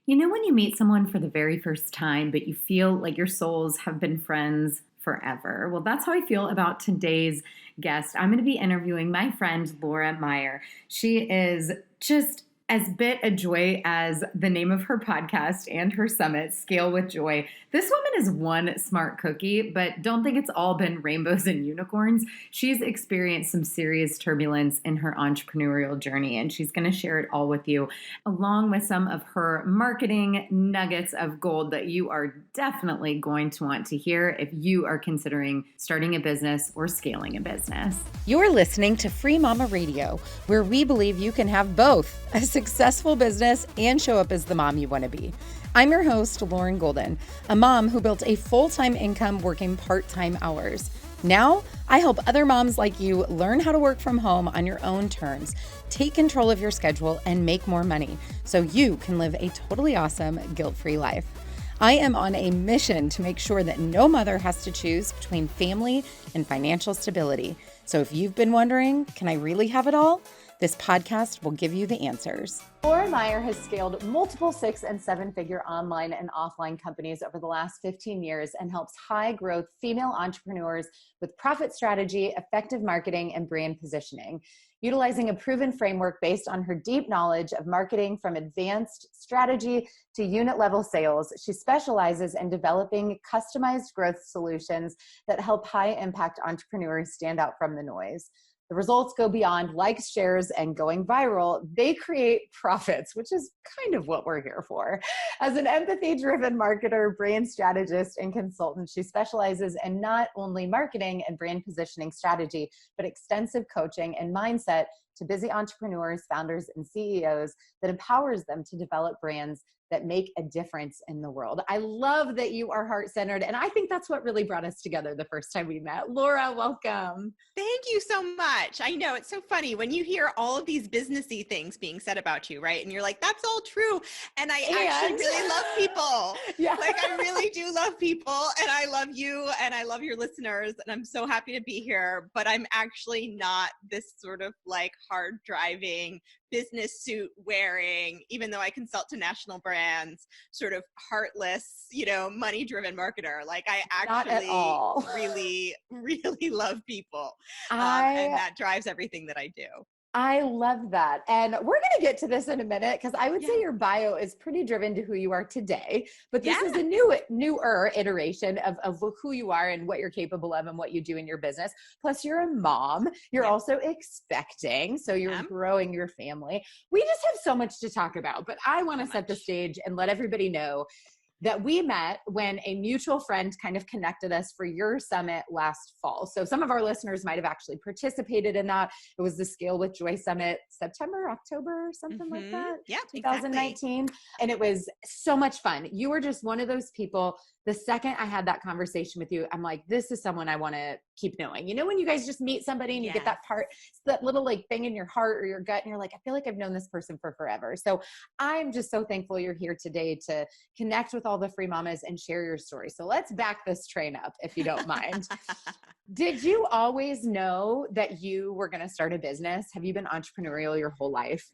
You know, when you meet someone for the very first time, but you feel like your souls have been friends forever? Well, that's how I feel about today's guest. I'm going to be interviewing my friend, Laura Meyer. She is just as bit a joy as the name of her podcast and her summit, Scale with Joy. This woman is one smart cookie, but don't think it's all been rainbows and unicorns. She's experienced some serious turbulence in her entrepreneurial journey, and she's going to share it all with you, along with some of her marketing nuggets of gold that you are definitely going to want to hear if you are considering starting a business or scaling a business. You're listening to Free Mama Radio, where we believe you can have both a successful business and show up as the mom you want to be. I'm your host, Lauren Golden, a mom who built a full-time income working part-time hours. Now, I help other moms like you learn how to work from home on your own terms, take control of your schedule, and make more money so you can live a totally awesome, guilt-free life. I am on a mission to make sure that no mother has to choose between family and financial stability. So if you've been wondering, can I really have it all? This podcast will give you the answers. Laura Meyer has scaled multiple 6- and 7-figure online and offline companies over the last 15 years and helps high-growth female entrepreneurs with profit strategy, effective marketing, and brand positioning. Utilizing a proven framework based on her deep knowledge of marketing from advanced strategy to unit-level sales, she specializes in developing customized growth solutions that help high-impact entrepreneurs stand out from the noise. The results go beyond likes, shares, and going viral. They create profits, which is kind of what we're here for. As an empathy-driven marketer, brand strategist, and consultant, she specializes in not only marketing and brand positioning strategy, but extensive coaching and mindset to busy entrepreneurs, founders, and CEOs that empowers them to develop brands that make a difference in the world. I love that you are heart-centered, and I think that's what really brought us together the first time we met. Laura, welcome. Thank you so much. I know it's so funny when you hear all of these businessy things being said about you, right? And you're like, that's all true. And I actually really love people. Yeah. Like I really do love people, and I love you and I love your listeners, and I'm so happy to be here, but I'm actually not this sort of like hard driving, business suit wearing, even though I consult to national brands, sort of heartless, money driven marketer. Like I actually really, really love people. And that drives everything that I do. I love that. And we're going to get to this in a minute because I would say your bio is pretty driven to who you are today. But this is a newer iteration of who you are and what you're capable of and what you do in your business. Plus, you're a mom. You're also expecting. So you're growing your family. We just have so much to talk about. But I want to set the stage and let everybody know that we met when a mutual friend kind of connected us for your summit last fall. So some of our listeners might have actually participated in that. It was the Scale with Joy Summit, September, October, something like that. Yeah, 2019. Exactly. And it was so much fun. You were just one of those people. The second I had that conversation with you, I'm like, this is someone I want to keep knowing. You know, when you guys just meet somebody and you get that little like thing in your heart or your gut, and you're like, I feel like I've known this person for forever. So I'm just so thankful you're here today to connect with all the free mamas and share your story. So let's back this train up if you don't mind. Did you always know that you were going to start a business? Have you been entrepreneurial your whole life?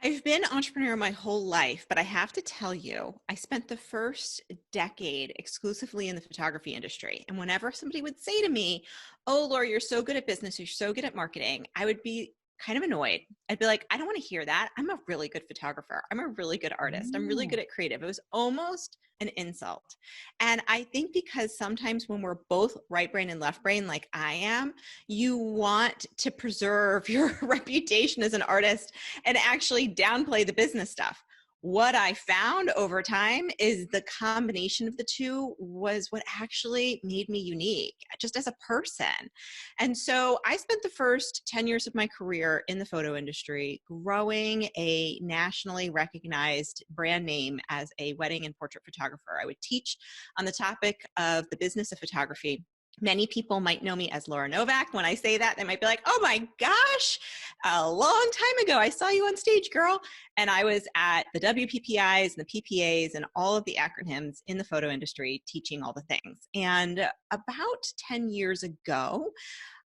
I've been an entrepreneur my whole life, but I have to tell you, I spent the first decade exclusively in the photography industry. And whenever somebody would say to me, oh, Laura, you're so good at business, you're so good at marketing, I would be kind of annoyed. I'd be like, I don't want to hear that. I'm a really good photographer. I'm a really good artist. I'm really good at creative. It was almost an insult. And I think because sometimes when we're both right brain and left brain, like I am, you want to preserve your reputation as an artist and actually downplay the business stuff. What I found over time is the combination of the two was what actually made me unique, just as a person. And so I spent the first 10 years of my career in the photo industry, growing a nationally recognized brand name as a wedding and portrait photographer. I would teach on the topic of the business of photography. Many people might know me as Laura Novak. When I say that, they might be like, oh my gosh, a long time ago, I saw you on stage, girl. And I was at the WPPIs and the PPAs and all of the acronyms in the photo industry teaching all the things. And about 10 years ago,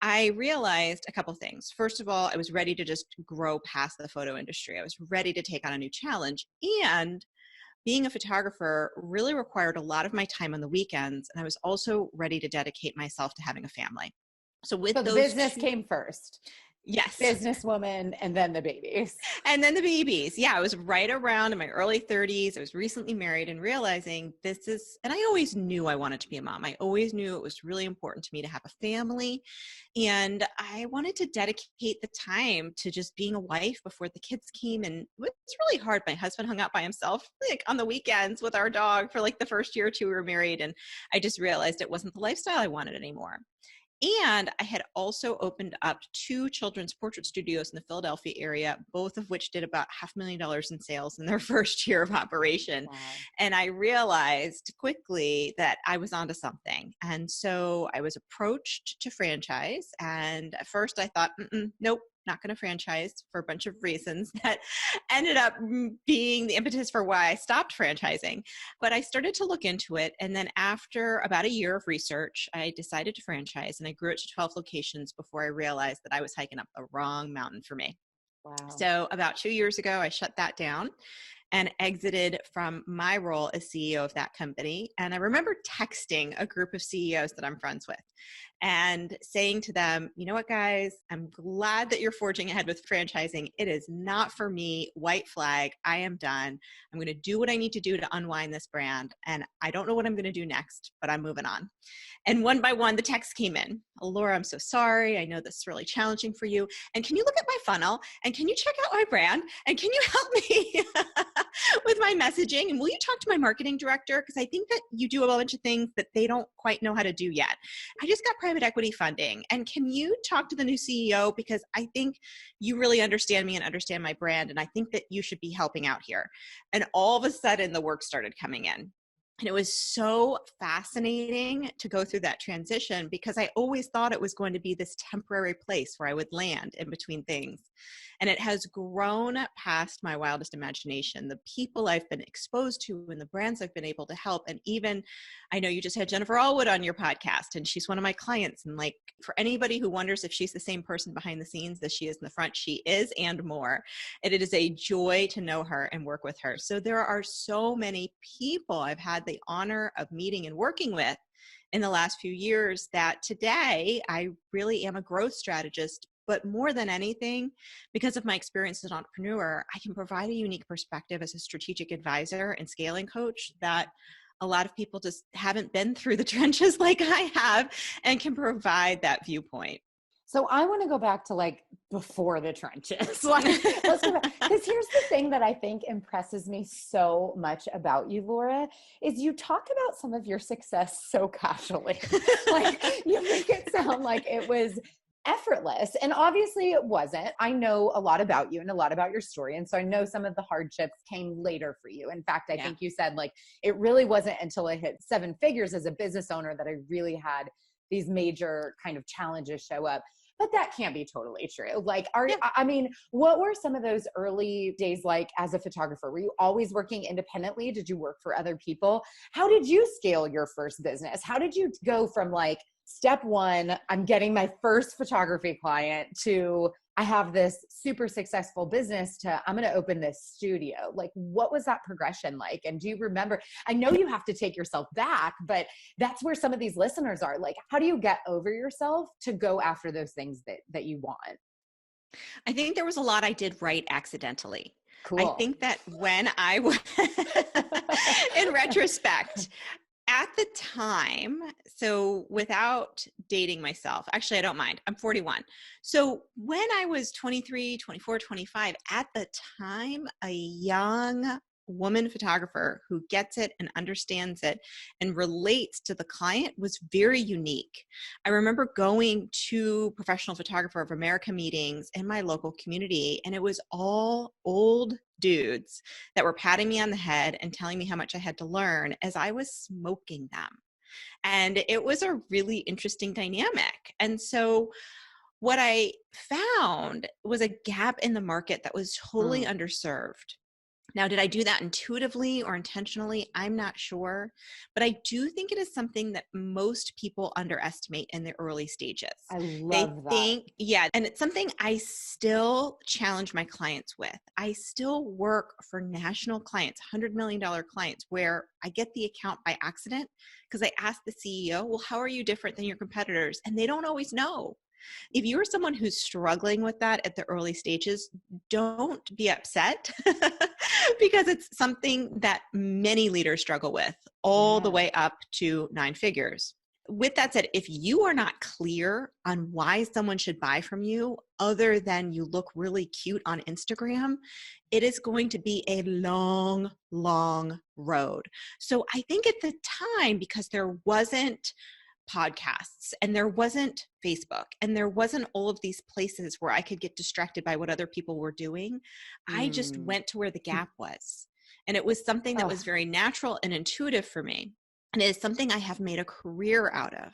I realized a couple things. First of all, I was ready to just grow past the photo industry. I was ready to take on a new challenge. And being a photographer really required a lot of my time on the weekends. And I was also ready to dedicate myself to having a family. So with So the those business two, came first, yes. businesswoman, and then the babies. And then the babies. Yeah, I was right around in my early 30s. I was recently married and realizing this is, and I always knew I wanted to be a mom. I always knew it was really important to me to have a family. And I wanted to dedicate the time to just being a wife before the kids came. And it was really hard. My husband hung out by himself like on the weekends with our dog for like the first year or two we were married. And I just realized it wasn't the lifestyle I wanted anymore. And I had also opened up 2 children's portrait studios in the Philadelphia area, both of which did about $500,000 in sales in their first year of operation. Wow. And I realized quickly that I was onto something. And so I was approached to franchise. And at first I thought, nope, not going to franchise for a bunch of reasons that ended up being the impetus for why I stopped franchising. But I started to look into it. And then after about a year of research, I decided to franchise, and I grew it to 12 locations before I realized that I was hiking up the wrong mountain for me. Wow. So about 2 years ago, I shut that down and exited from my role as CEO of that company. And I remember texting a group of CEOs that I'm friends with and saying to them, you know what, guys, I'm glad that you're forging ahead with franchising. It is not for me. White flag. I am done. I'm going to do what I need to do to unwind this brand. And I don't know what I'm going to do next, but I'm moving on. And one by one, the texts came in. Oh, Laura, I'm so sorry. I know this is really challenging for you. And can you look at my funnel? And can you check out my brand? And can you help me with my messaging? And will you talk to my marketing director? Because I think that you do a bunch of things that they don't quite know how to do yet. I just got private equity funding. And can you talk to the new CEO? Because I think you really understand me and understand my brand. And I think that you should be helping out here. And all of a sudden, the work started coming in. And it was so fascinating to go through that transition because I always thought it was going to be this temporary place where I would land in between things. And it has grown past my wildest imagination. The people I've been exposed to and the brands I've been able to help. And even, I know you just had Jennifer Allwood on your podcast, and she's one of my clients. And like, for anybody who wonders if she's the same person behind the scenes as she is in the front, she is and more. And it is a joy to know her and work with her. So there are so many people I've had the honor of meeting and working with in the last few years that today I really am a growth strategist. But more than anything, because of my experience as an entrepreneur, I can provide a unique perspective as a strategic advisor and scaling coach that a lot of people just haven't been through the trenches like I have and can provide that viewpoint. So I want to go back to like before the trenches. Let's go back. Because here's the thing that I think impresses me so much about you, Laura, is you talk about some of your success so casually. Like you make it sound like it was effortless. And obviously it wasn't. I know a lot about you and a lot about your story. And so I know some of the hardships came later for you. In fact, I think you said like, it really wasn't until I hit 7 figures as a business owner that I really had these major kind of challenges show up. But that can't be totally true. Like, I mean, what were some of those early days like as a photographer? Were you always working independently? Did you work for other people? How did you scale your first business? How did you go from like, step 1, I'm getting my first photography client, to I have this super successful business, to I'm going to open this studio? Like, what was that progression like? And do you remember, I know you have to take yourself back, but that's where some of these listeners are. Like, how do you get over yourself to go after those things that you want? I think there was a lot I did right accidentally. Cool. I think that when I was, in retrospect, at the time, so without dating myself, actually, I don't mind. I'm 41. So when I was 23, 24, 25, at the time, a young woman photographer who gets it and understands it and relates to the client was very unique. I remember going to Professional Photographer of America meetings in my local community, and it was all old dudes that were patting me on the head and telling me how much I had to learn as I was smoking them. And it was a really interesting dynamic. And so what I found was a gap in the market that was totally underserved. Now, did I do that intuitively or intentionally? I'm not sure, but I do think it is something that most people underestimate in the early stages. I They love that. think, yeah, and it's something I still challenge my clients with. I still work for national clients, $100 million clients, where I get the account by accident because I ask the CEO, well, how are you different than your competitors? And they don't always know. If you're someone who's struggling with that at the early stages, don't be upset because it's something that many leaders struggle with all the Yeah. way up to 9 figures. With that said, if you are not clear on why someone should buy from you, other than you look really cute on Instagram, it is going to be a long, long road. So I think at the time, because there wasn't podcasts and there wasn't Facebook and there wasn't all of these places where I could get distracted by what other people were doing, I just Mm. went to where the gap was. And it was something that Oh, was very natural and intuitive for me. And it is something I have made a career out of.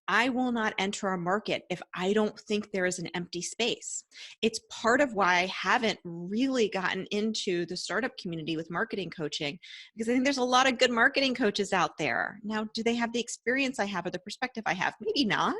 I will not enter a market if I don't think there is an empty space. It's part of why I haven't really gotten into the startup community with marketing coaching, because I think there's a lot of good marketing coaches out there. Now, do they have the experience I have or the perspective I have? Maybe not.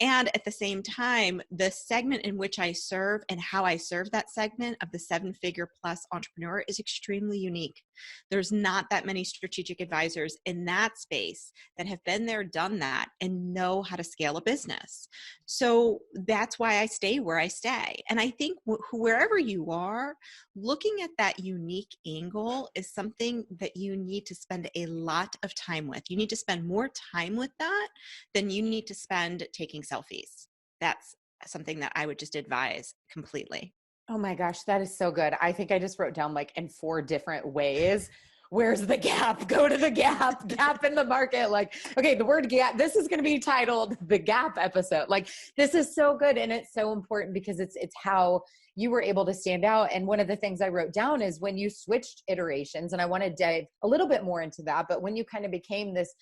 And at the same time, the segment in which I serve and how I serve that segment of the 7-figure plus entrepreneur is extremely unique. There's not that many strategic advisors in that space that have been there, done that, and know how to scale a business. So that's why I stay where I stay. And I think wherever you are, looking at that unique angle is something that you need to spend a lot of time with. You need to spend more time with that than you need to spend taking selfies. That's something that I would just advise completely. oh my gosh, that is so good. I think I just wrote down like in 4 different ways. Where's the gap? Go to the gap, gap in the market. Like, okay, the word gap, this is going to be titled the gap episode. Like, this is so good. And it's so important because it's how you were able to stand out. And one of the things I wrote down is when you switched iterations, and I want to dive a little bit more into that, but when you kind of became this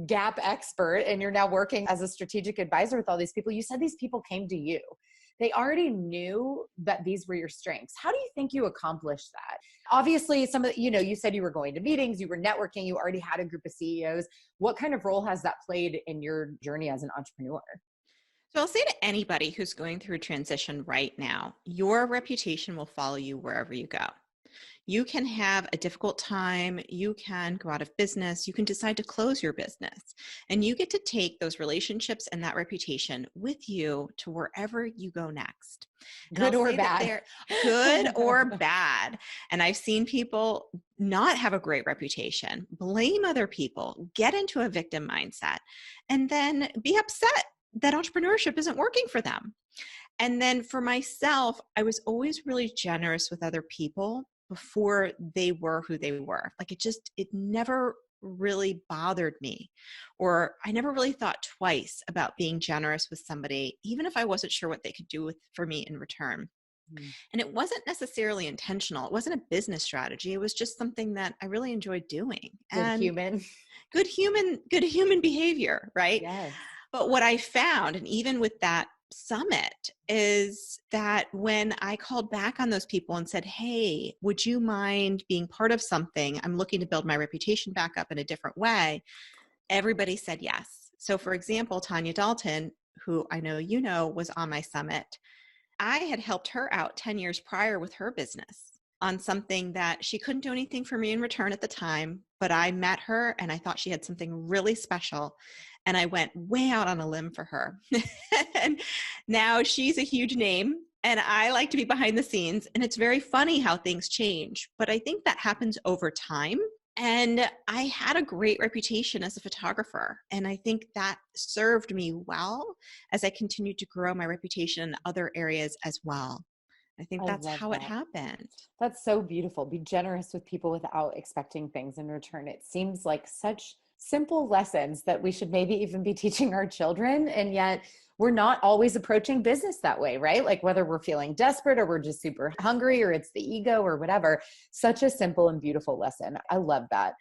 gap expert and you're now working as a strategic advisor with all these people, you said these people came to you. They already knew that these were your strengths. How do you think you accomplished that? Obviously, some of the, you said you were going to meetings, you were networking, you already had a group of CEOs. What kind of role has that played in your journey as an entrepreneur? So I'll say to anybody who's going through a transition right now, your reputation will follow you wherever you go. You can have a difficult time, you can go out of business, you can decide to close your business, and you get to take those relationships and that reputation with you to wherever you go next. And I'll Good or say that bad? they're good or bad. And I've seen people not have a great reputation, blame other people, get into a victim mindset, and then be upset that entrepreneurship isn't working for them. And then for myself, I was always really generous with other people before they were who they were. Like it never really bothered me, or I never really thought twice about being generous with somebody, even if I wasn't sure what they could do for me in return. Mm. And it wasn't necessarily intentional. It wasn't a business strategy. It was just something that I really enjoyed doing. Good And human. good human behavior, right? Yes. But what I found, and even with that summit, is that when I called back on those people and said, hey, would you mind being part of something? I'm looking to build my reputation back up in a different way. Everybody said yes. So for example, Tanya Dalton, who I know you know, was on my summit. I had helped her out 10 years prior with her business on something that she couldn't do anything for me in return at the time, but I met her and I thought she had something really special. And I went way out on a limb for her. And now she's a huge name and I like to be behind the scenes. And it's very funny how things change, but I think that happens over time. And I had a great reputation as a photographer. And I think that served me well as I continued to grow my reputation in other areas as well. I think I that's love how it that. happened. That's so beautiful. Be generous with people without expecting things in return. It seems like such simple lessons that we should maybe even be teaching our children. And yet we're not always approaching business that way, right? Like whether we're feeling desperate or we're just super hungry or it's the ego or whatever, such a simple and beautiful lesson. I love that.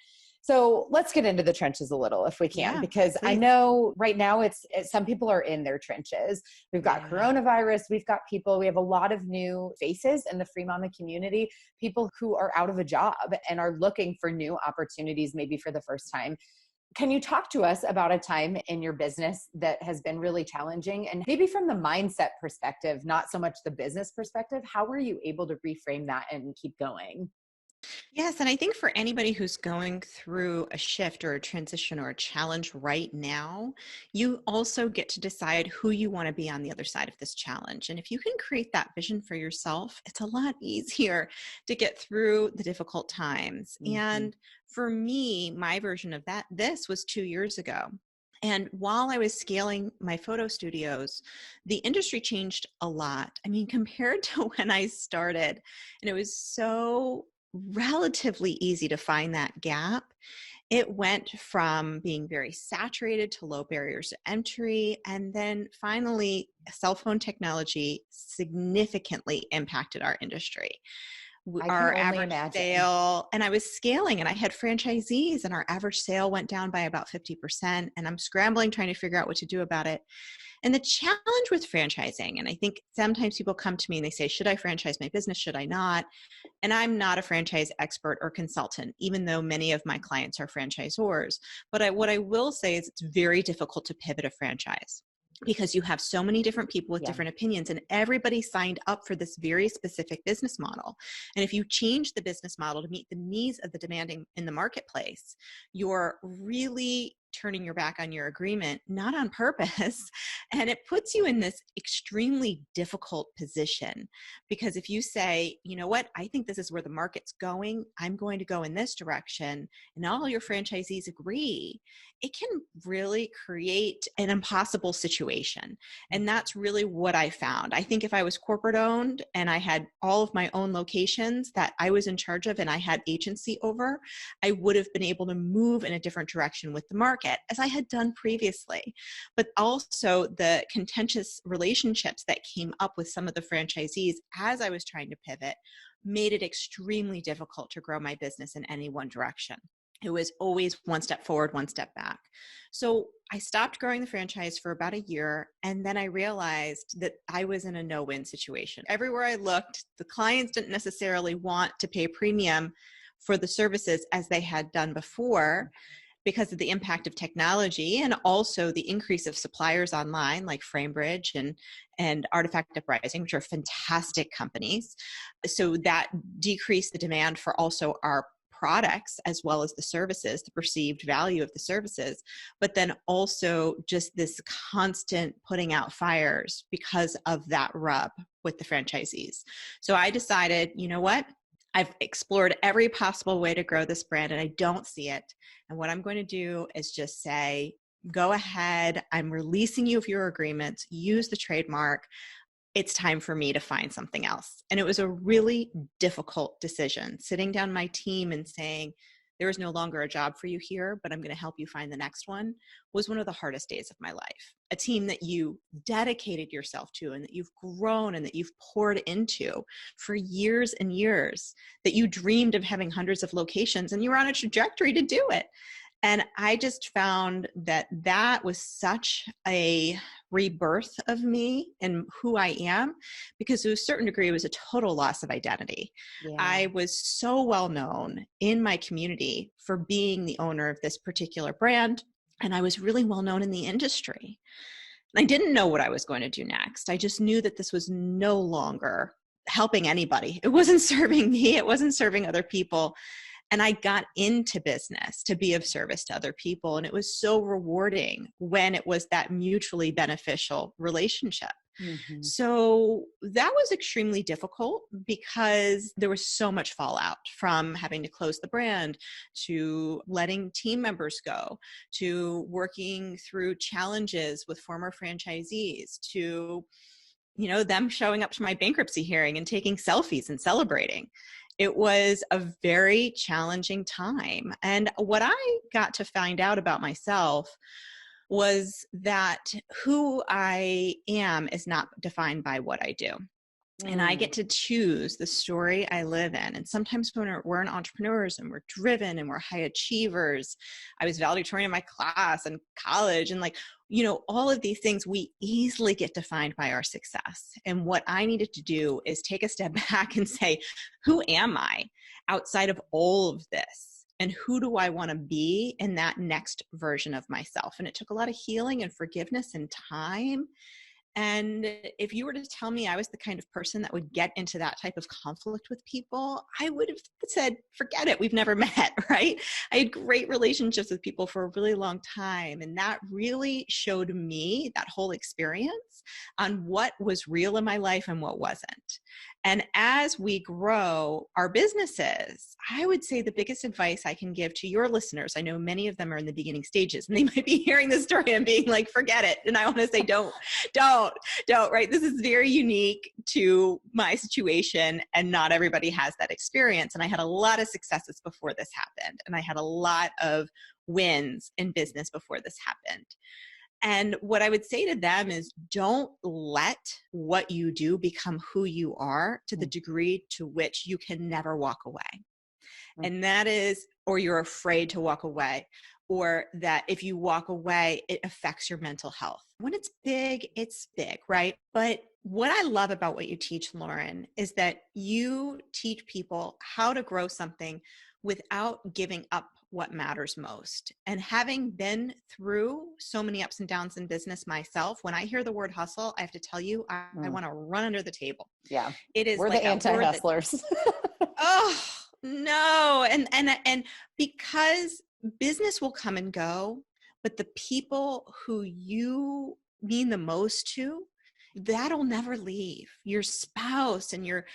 So let's get into the trenches a little if we can, Yeah, because I please. know right now some people are in their trenches. We've got Yeah. coronavirus, we have a lot of new faces in the Free Mama community, people who are out of a job and are looking for new opportunities, maybe for the first time. Can you talk to us about a time in your business that has been really challenging, and maybe from the mindset perspective, not so much the business perspective? How were you able to reframe that and keep going? Yes, and I think for anybody who's going through a shift or a transition or a challenge right now, you also get to decide who you want to be on the other side of this challenge. And if you can create that vision for yourself, it's a lot easier to get through the difficult times. Mhm. And for me, my version of this was 2 years ago. And while I was scaling my photo studios, the industry changed a lot. I mean, compared to when I started, and it was so relatively easy to find that gap. It went from being very saturated to low barriers to entry. And then finally, cell phone technology significantly impacted our industry. I can Our only average imagine. sale, and I was scaling and I had franchisees, and our average sale went down by about 50%. And I'm scrambling trying to figure out what to do about it. And the challenge with franchising, and I think sometimes people come to me and they say, should I franchise my business? Should I not? And I'm not a franchise expert or consultant, even though many of my clients are franchisors. But what I will say is it's very difficult to pivot a franchise because you have so many different people with Yeah. different opinions, and everybody signed up for this very specific business model. And if you change the business model to meet the needs of the demanding in the marketplace, you're really turning your back on your agreement, not on purpose. And it puts you in this extremely difficult position, because if you say, you know what, I think this is where the market's going, I'm going to go in this direction, and all your franchisees agree, it can really create an impossible situation. And that's really what I found. I think if I was corporate owned and I had all of my own locations that I was in charge of and I had agency over, I would have been able to move in a different direction with the market, as I had done previously. But also the contentious relationships that came up with some of the franchisees as I was trying to pivot made it extremely difficult to grow my business in any one direction. It was always one step forward, one step back. So I stopped growing the franchise for about a year. And then I realized that I was in a no-win situation. Everywhere I looked, the clients didn't necessarily want to pay a premium for the services as they had done before, because of the impact of technology and also the increase of suppliers online like Framebridge and Artifact Uprising, which are fantastic companies. So that decreased the demand for also our products as well as the services, the perceived value of the services, but then also just this constant putting out fires because of that rub with the franchisees. So I decided, you know what? I've explored every possible way to grow this brand and I don't see it. And what I'm going to do is just say, go ahead. I'm releasing you of your agreements. Use the trademark. It's time for me to find something else. And it was a really difficult decision, sitting down my team and saying, there is no longer a job for you here, but I'm going to help you find the next one, was one of the hardest days of my life. A team that you dedicated yourself to and that you've grown and that you've poured into for years and years, that you dreamed of having hundreds of locations and you were on a trajectory to do it. And I just found that that was such a rebirth of me and who I am, because to a certain degree, it was a total loss of identity. Yeah. I was so well known in my community for being the owner of this particular brand, and I was really well known in the industry. I didn't know what I was going to do next. I just knew that this was no longer helping anybody. It wasn't serving me. It wasn't serving other people. And I got into business to be of service to other people. And it was so rewarding when it was that mutually beneficial relationship. Mhm. So that was extremely difficult because there was so much fallout, from having to close the brand, to letting team members go, to working through challenges with former franchisees, to them showing up to my bankruptcy hearing and taking selfies and celebrating. It was a very challenging time. And what I got to find out about myself was that who I am is not defined by what I do. And I Mm. get to choose the story I live in. And sometimes when we're entrepreneurs and we're driven and we're high achievers, I was valedictorian in my class and college and all of these things, we easily get defined by our success. And what I needed to do is take a step back and say, who am I outside of all of this? And who do I want to be in that next version of myself? And it took a lot of healing and forgiveness and time. And if you were to tell me I was the kind of person that would get into that type of conflict with people, I would have said, forget it. We've never met, right? I had great relationships with people for a really long time. And that really showed me, that whole experience, on what was real in my life and what wasn't. And as we grow our businesses, I would say the biggest advice I can give to your listeners, I know many of them are in the beginning stages and they might be hearing this story and being like, forget it. And I want to say, don't, right? This is very unique to my situation and not everybody has that experience. And I had a lot of successes before this happened. And I had a lot of wins in business before this happened. And what I would say to them is don't let what you do become who you are to the degree to which you can never walk away. And that is, or you're afraid to walk away, or that if you walk away, it affects your mental health. When it's big, right? But what I love about what you teach, Lauren, is that you teach people how to grow something without giving up what matters most. And having been through so many ups and downs in business myself, when I hear the word hustle, I have to tell you, I want to run under the table. Yeah. It is We're like the a word that, anti-hustlers. oh no. And because business will come and go, but the people who you mean the most to, that'll never leave. Your spouse and your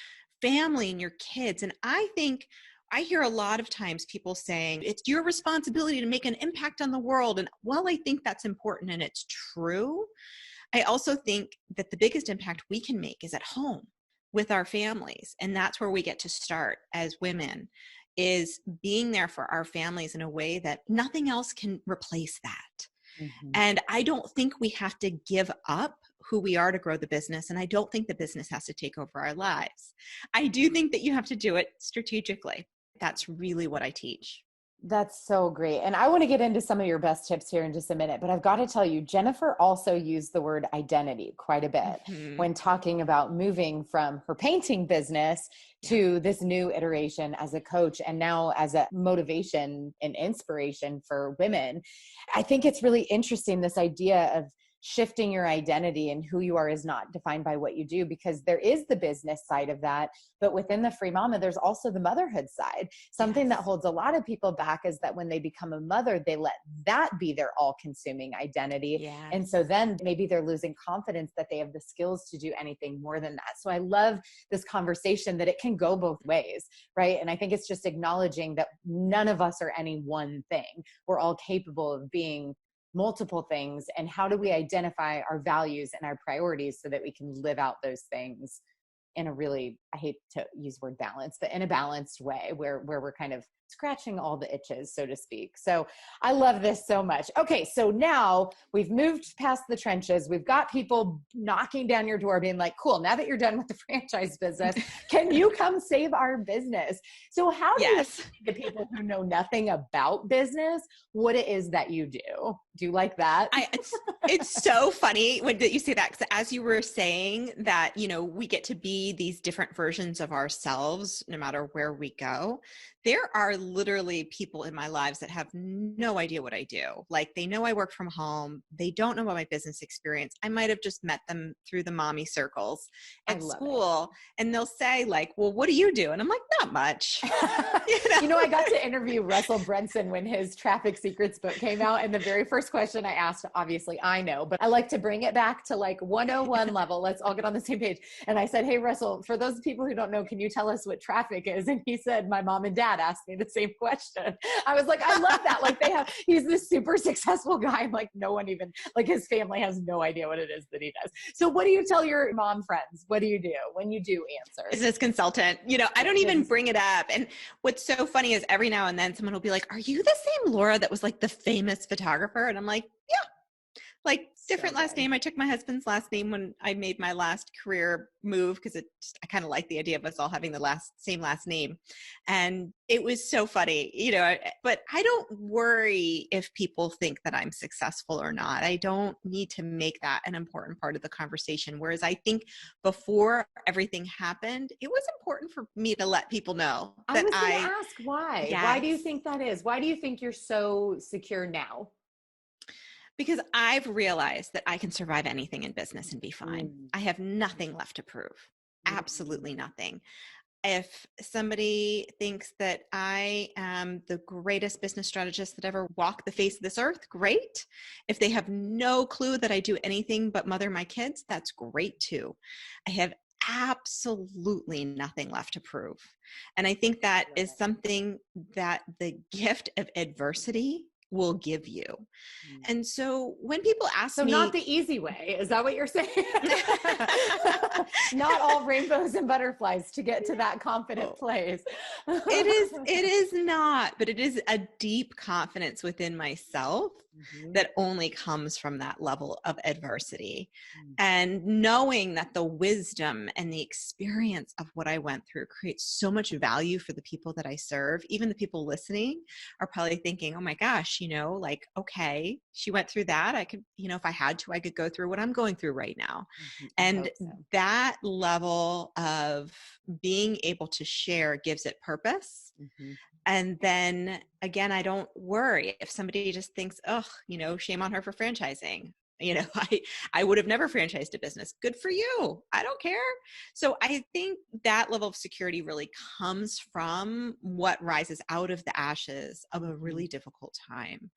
family and your kids. And I think I hear a lot of times people saying it's your responsibility to make an impact on the world. And while I think that's important and it's true, I also think that the biggest impact we can make is at home with our families. And that's where we get to start as women, is being there for our families in a way that nothing else can replace that. Mm-hmm. And I don't think we have to give up who we are to grow the business. And I don't think the business has to take over our lives. I do think that you have to do it strategically. That's really what I teach. That's so great. And I want to get into some of your best tips here in just a minute, but I've got to tell you, Jennifer also used the word identity quite a bit when talking about moving from her painting business to this new iteration as a coach and now as a motivation and inspiration for women. I think it's really interesting, this idea of shifting your identity and who you are is not defined by what you do, because there is the business side of that. But within the Free Mama, there's also the motherhood side. Something that holds a lot of people back is that when they become a mother, they let that be their all-consuming identity. Yes. And so then maybe they're losing confidence that they have the skills to do anything more than that. So I love this conversation that it can go both ways, right? And I think it's just acknowledging that none of us are any one thing. We're all capable of being multiple things. And how do we identify our values and our priorities so that we can live out those things in a really, I hate to use the word balance, but in a balanced way where we're kind of scratching all the itches, so to speak. So I love this so much. Okay, so now we've moved past the trenches. We've got people knocking down your door being like, cool, now that you're done with the franchise business, can you come save our business? So how do you explain to people who know nothing about business what it is that you do? Do you like that? It's so funny when you say that, because as you were saying that, we get to be these different versions of ourselves no matter where we go. There are literally people in my lives that have no idea what I do. Like, they know I work from home. They don't know about my business experience. I might have just met them through the mommy circles at school. And they'll say like, well, what do you do? And I'm like, not much. I got to interview Russell Brunson when his Traffic Secrets book came out. And the very first question I asked, obviously I know, but I like to bring it back to like 101 level. Let's all get on the same page. And I said, hey, Russell, for those people who don't know, can you tell us what traffic is? And he said, my mom and dad asked me the same question. I was like, I love that. Like, he's this super successful guy. Like, no one even, like, his family has no idea what it is that he does. So what do you tell your mom friends? What do you do when you do answer? Business consultant. I don't even bring it up. And what's so funny is every now and then someone will be like, are you the same Laura that was like the famous photographer? And I'm like, yeah. Like, Different last name. I took my husband's last name when I made my last career move because I kind of like the idea of us all having the same last name. And it was so funny, but I don't worry if people think that I'm successful or not. I don't need to make that an important part of the conversation. Whereas I think before everything happened, it was important for me to let people know I that was going to ask why. Why do you yes. think that is? Why do you think you're so secure now? Because I've realized that I can survive anything in business and be fine. Mm. I have nothing left to prove. Absolutely nothing. If somebody thinks that I am the greatest business strategist that ever walked the face of this earth, great. If they have no clue that I do anything but mother my kids, that's great too. I have absolutely nothing left to prove. And I think that is something that the gift of adversity will give you. And so when people ask So me, not the easy way, is that what you're saying? Not all rainbows and butterflies to get to that confident place. it is not, but it is a deep confidence within myself that only comes from that level of adversity. And knowing that the wisdom and the experience of what I went through creates so much value for the people that I serve. Even the people listening are probably thinking, oh my gosh, like, okay, she went through that. I could, if I had to, I could go through what I'm going through right now. And that level of being able to share gives it purpose. And then again, I don't worry if somebody just thinks, oh, shame on her for franchising. I would have never franchised a business. Good for you. I don't care. So I think that level of security really comes from what rises out of the ashes of a really difficult time.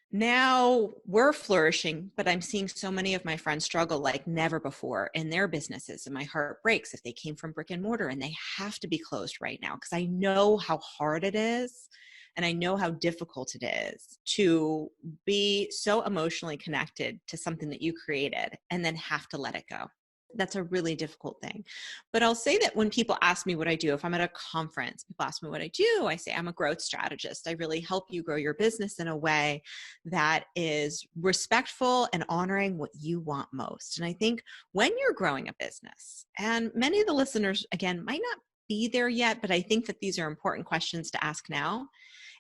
Now we're flourishing, but I'm seeing so many of my friends struggle like never before in their businesses. And my heart breaks if they came from brick and mortar and they have to be closed right now because I know how hard it is. And I know how difficult it is to be so emotionally connected to something that you created and then have to let it go. That's a really difficult thing. But I'll say that when people ask me what I do, if I'm at a conference, people ask me what I do, I say I'm a growth strategist. I really help you grow your business in a way that is respectful and honoring what you want most. And I think when you're growing a business, and many of the listeners, again, might not be there yet, but I think that these are important questions to ask now,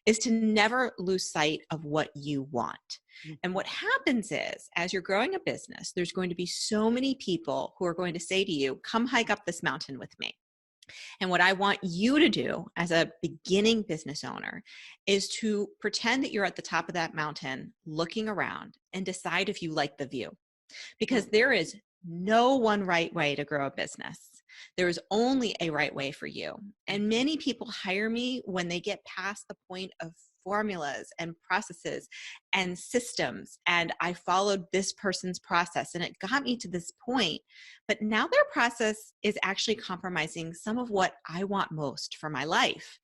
is to never lose sight of what you want. And what happens is, as you're growing a business, there's going to be so many people who are going to say to you, come hike up this mountain with me. And what I want you to do as a beginning business owner is to pretend that you're at the top of that mountain looking around and decide if you like the view. Because there is no one right way to grow a business. There is only a right way for you. And many people hire me when they get past the point of formulas and processes and systems. And I followed this person's process and it got me to this point. But now their process is actually compromising some of what I want most for my life.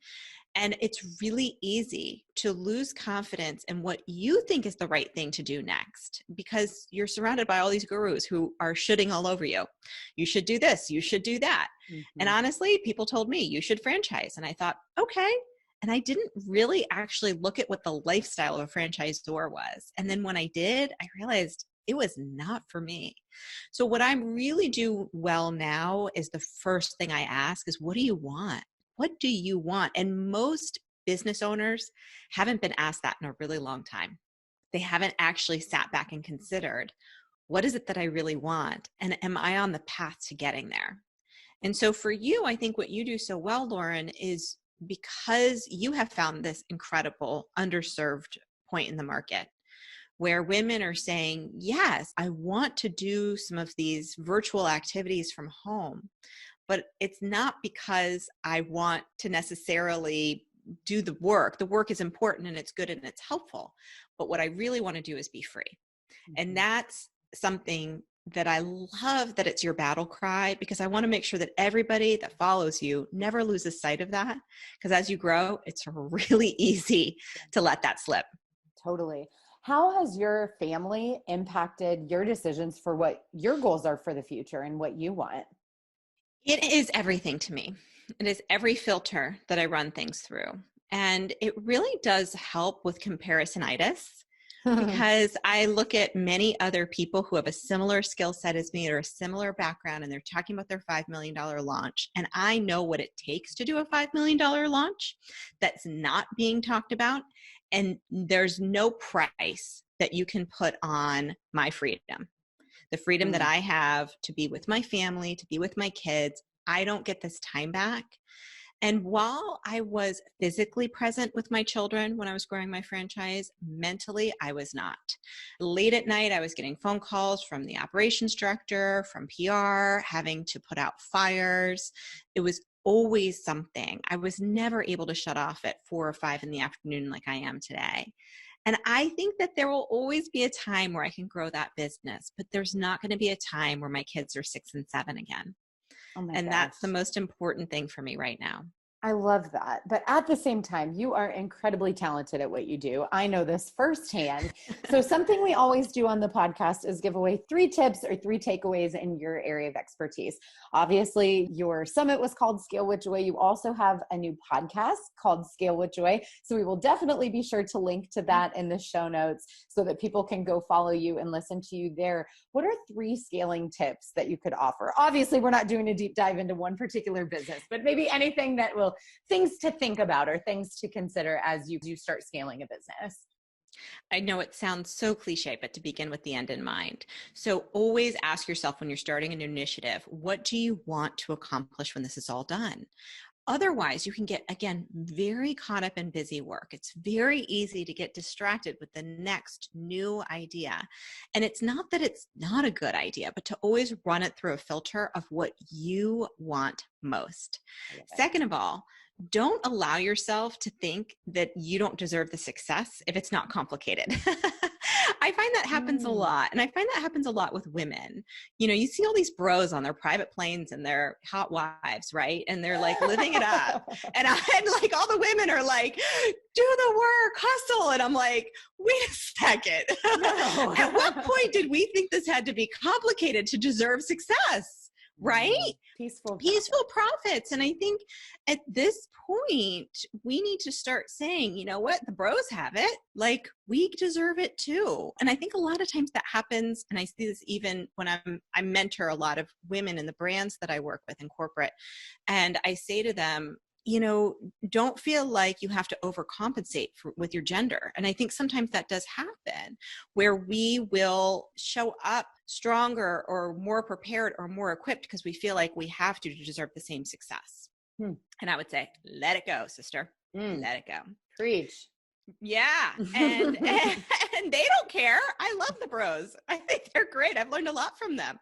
And it's really easy to lose confidence in what you think is the right thing to do next because you're surrounded by all these gurus who are shitting all over you. You should do this. You should do that. And honestly, people told me you should franchise. And I thought, okay. And I didn't really actually look at what the lifestyle of a franchisor was. And then when I did, I realized it was not for me. So what I really do well now is the first thing I ask is, what do you want? What do you want? And most business owners haven't been asked that in a really long time. They haven't actually sat back and considered, what is it that I really want? And am I on the path to getting there? And so for you, I think what you do so well, Lauren, is because you have found this incredible underserved point in the market where women are saying, yes, I want to do some of these virtual activities from home. But it's not because I want to necessarily do the work. The work is important and it's good and it's helpful. But what I really want to do is be free. And that's something that I love that it's your battle cry because I want to make sure that everybody that follows you never loses sight of that. Because as you grow, it's really easy to let that slip. Totally. How has your family impacted your decisions for what your goals are for the future and what you want? It is everything to me. It is every filter that I run things through. And it really does help with comparisonitis because I look at many other people who have a similar skill set as me or a similar background, and they're talking about their $5 million launch. And I know what it takes to do a $5 million launch that's not being talked about. And there's no price that you can put on my freedom. The freedom that I have to be with my family, to be with my kids. I don't get this time back. And while I was physically present with my children when I was growing my franchise, mentally, I was not. Late at night, I was getting phone calls from the operations director, from PR, having to put out fires. It was always something. I was never able to shut off at 4 or 5 in the afternoon like I am today. And I think that there will always be a time where I can grow that business, but there's not going to be a time where my kids are 6 and 7 again. Oh my And gosh. that's the most important thing for me right now. I love that. But at the same time, you are incredibly talented at what you do. I know this firsthand. So something we always do on the podcast is give away 3 tips or 3 takeaways in your area of expertise. Obviously, your summit was called Scale with Joy. You also have a new podcast called Scale with Joy. So we will definitely be sure to link to that in the show notes so that people can go follow you and listen to you there. What are 3 scaling tips that you could offer? Obviously, we're not doing a deep dive into one particular business, but maybe anything that will, things to think about or things to consider as you start scaling a business. I know it sounds so cliche, but to begin with the end in mind. So always ask yourself when you're starting an initiative, what do you want to accomplish when this is all done? Otherwise, you can get, again, very caught up in busy work. It's very easy to get distracted with the next new idea. And it's not that it's not a good idea, but to always run it through a filter of what you want most. Second of all, don't allow yourself to think that you don't deserve the success if it's not complicated. I find that happens a lot. And I find that happens a lot with women. You know, you see all these bros on their private planes and their hot wives, right? And they're like living it up. And like all the women are like, do the work, hustle. And I'm like, wait a second. No. At what point did we think this had to be complicated to deserve success? Right? Peaceful profits. And I think at this point, we need to start saying, you know what, the bros have it, like we deserve it too. And I think a lot of times that happens. And I see this even when I mentor a lot of women in the brands that I work with in corporate. And I say to them, you know, don't feel like you have to overcompensate with your gender. And I think sometimes that does happen where we will show up stronger or more prepared or more equipped because we feel like we have to deserve the same success. And I would say, let it go, sister. Let it go. Preach. Yeah. And they don't care. I love the bros. I think they're great. I've learned a lot from them.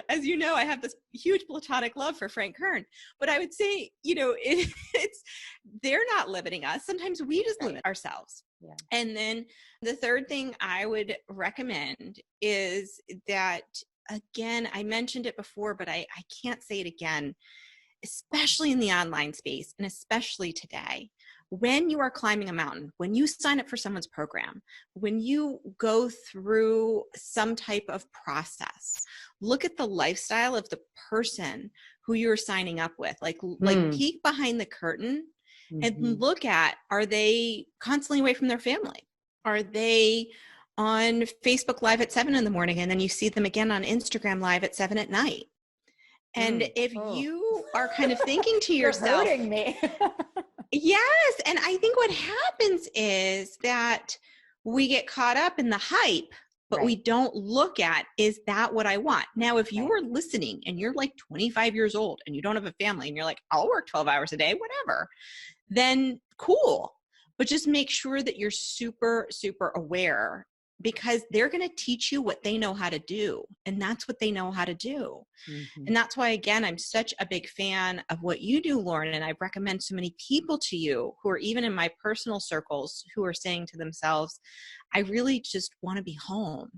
As you know, I have this huge platonic love for Frank Kern, but I would say, you know, they're not limiting us. Sometimes we just limit ourselves. Yeah. And then the third thing I would recommend is that, again, I mentioned it before, but I can't say it again, especially in the online space and especially today. When you are climbing a mountain, when you sign up for someone's program, when you go through some type of process, look at the lifestyle of the person who you're signing up with. Like peek behind the curtain and look at, are they constantly away from their family? Are they on Facebook Live at 7 in the morning and then you see them again on Instagram Live at 7 at night? And if you are kind of thinking to yourself, you're hurting me. Yes. And I think what happens is that we get caught up in the hype, but we don't look at, is that what I want? Now, if you are listening and you're like 25 years old and you don't have a family and you're like, I'll work 12 hours a day, whatever, then cool. But just make sure that you're super, super aware because they're going to teach you what they know how to do. And that's what they know how to do. And that's why, again, I'm such a big fan of what you do, Lauren. And I recommend so many people to you who are even in my personal circles who are saying to themselves, I really just want to be home.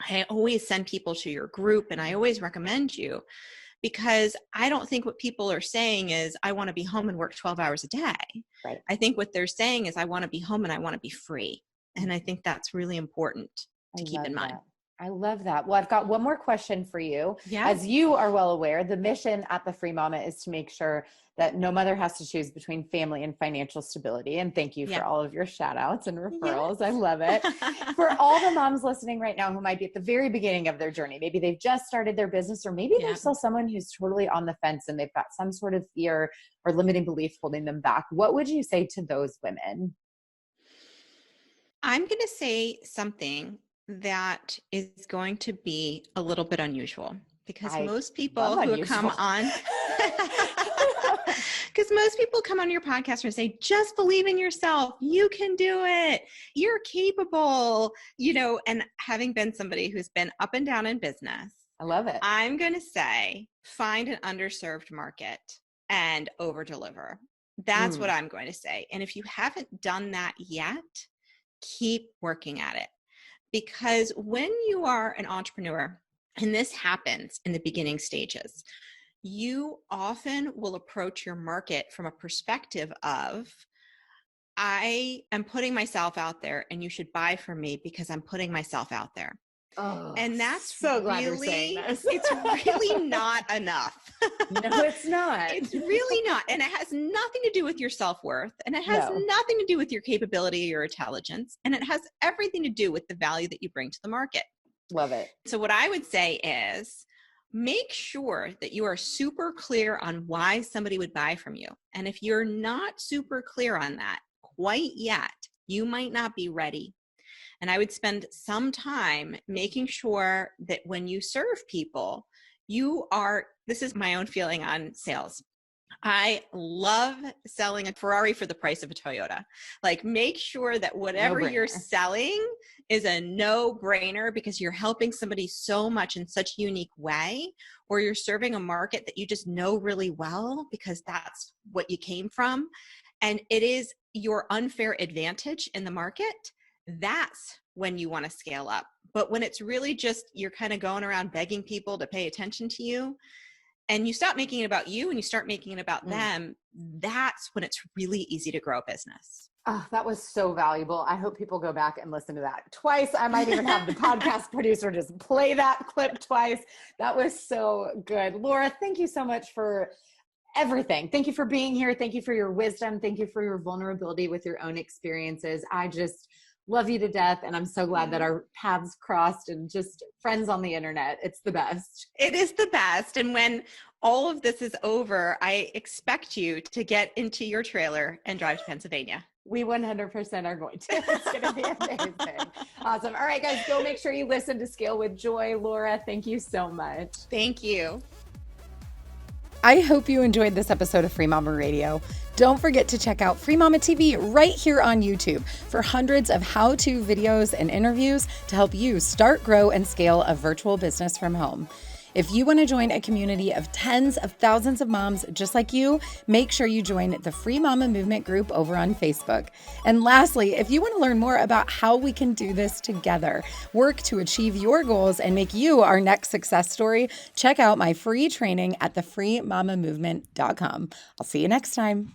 I always send people to your group and I always recommend you because I don't think what people are saying is, I want to be home and work 12 hours a day. Right. I think what they're saying is, I want to be home and I want to be free. And I think that's really important to keep in mind. I love that. Well, I've got one more question for you. Yeah. As you are well aware, the mission at the Free Mama is to make sure that no mother has to choose between family and financial stability. And thank you for Yeah. all of your shout outs and referrals. I Yes. love it. For all the moms listening right now who might be at the very beginning of their journey, maybe they've just started their business, or maybe Yeah. there's still someone who's totally on the fence and they've got some sort of fear or limiting belief holding them back. What would you say to those women? I'm going to say something that is going to be a little bit unusual because I most love people who come unusual. on, because most people come on your podcast and say, just believe in yourself. You can do it. You're capable, and having been somebody who's been up and down in business, I love it. I'm going to say, find an underserved market and over deliver. That's what I'm going to say. And if you haven't done that yet, keep working at it. Because when you are an entrepreneur, and this happens in the beginning stages, you often will approach your market from a perspective of, I am putting myself out there and you should buy from me because I'm putting myself out there. Oh, And that's so glad you're saying this. it's really not enough. No, it's not. It's really not. And it has nothing to do with your self-worth. And it has No. nothing to do with your capability or your intelligence. And it has everything to do with the value that you bring to the market. Love it. So what I would say is make sure that you are super clear on why somebody would buy from you. And if you're not super clear on that quite yet, you might not be ready. And I would spend some time making sure that when you serve people, this is my own feeling on sales. I love selling a Ferrari for the price of a Toyota. Like, make sure that whatever you're selling is a no-brainer because you're helping somebody so much in such a unique way, or you're serving a market that you just know really well because that's what you came from. And it is your unfair advantage in the market. That's when you want to scale up. But when it's really just you're kind of going around begging people to pay attention to you, and you stop making it about you and you start making it about them, that's when it's really easy to grow a business. Oh, that was so valuable. I hope people go back and listen to that twice. I might even have the podcast producer just play that clip twice. That was so good. Laura, thank you so much for everything. Thank you for being here. Thank you for your wisdom. Thank you for your vulnerability with your own experiences. I just love you to death. And I'm so glad that our paths crossed and just friends on the internet. It's the best. It is the best. And when all of this is over, I expect you to get into your trailer and drive to Pennsylvania. We 100% are going to. It's going to be amazing. Awesome. All right, guys, go make sure you listen to Scale with Joy. Laura, thank you so much. Thank you. I hope you enjoyed this episode of Free Mama Radio. Don't forget to check out Free Mama TV right here on YouTube for hundreds of how-to videos and interviews to help you start, grow, and scale a virtual business from home. If you want to join a community of tens of thousands of moms just like you, make sure you join the Free Mama Movement group over on Facebook. And lastly, if you want to learn more about how we can do this together, work to achieve your goals, and make you our next success story, check out my free training at thefreemamamovement.com. I'll see you next time.